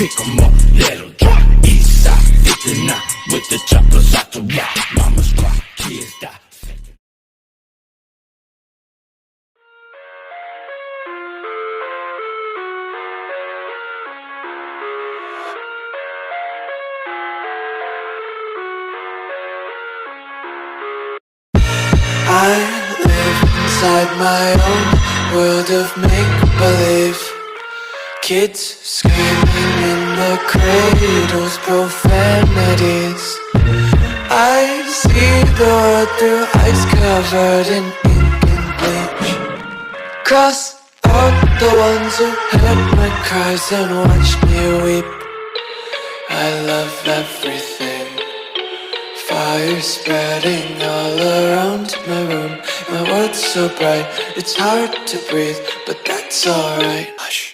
pick 'em up, let 'em drop. East side, 59 with the choppers out the rock. Mamas cry, kids die. I live inside my own world of make-believe. Kids screaming in the cradles, profanities. I see the world through ice covered in ink and bleach. Cross out the ones who heard my cries and watched me weep. I love everything. Fire spreading all around my room. My world's so bright, it's hard to breathe, but that's alright. Hush.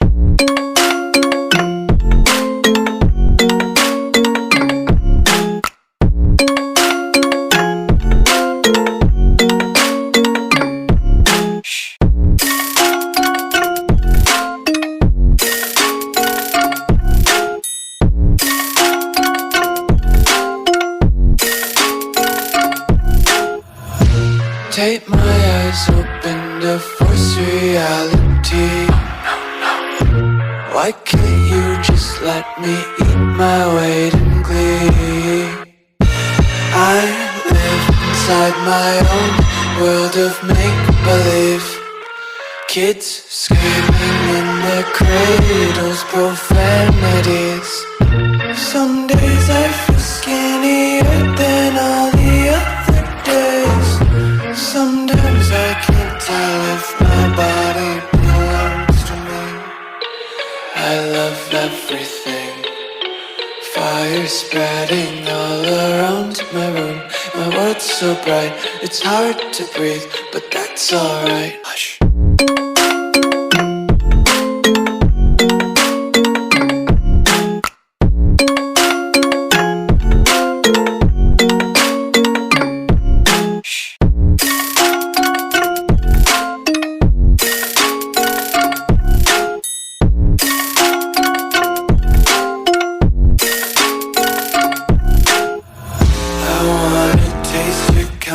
Tape my eyes open to force reality. Why can't you just let me eat my weight in glee? I live inside my own world of make-believe. Kids screaming in their cradles, profanities. Some days I feel skinnier than all the other days. Sometimes I can't tell if my body belongs to me. I love everything. Fire spreading all around my room. My world's so bright, it's hard to breathe, but that's alright. Hush.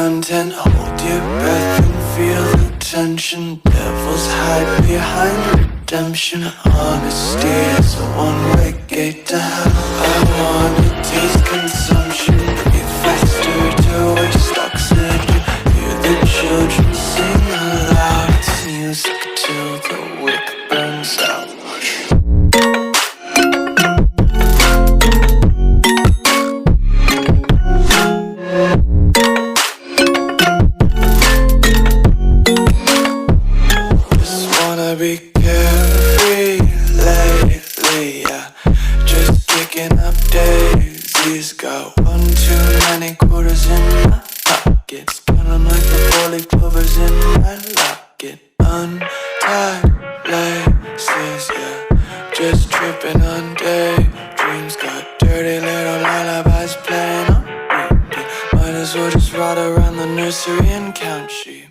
Content, hold your breath and feel the tension. Devils hide behind redemption. Honesty is a one-way gate to hell. I wanna taste consumption. Breathe faster to waste oxygen. Hear the children sing aloud. It's music till the wick burns out. Be carefree lately, yeah. Just kicking up daisies. Got one too many quarters in my pockets. Count 'em like the 4-leaf clovers in my locket. Untied laces, yeah. Just tripping on daydreams. Got dirty little lullabies playing on repeat. Might as well just ride around the nursery and count sheep.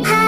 Hi.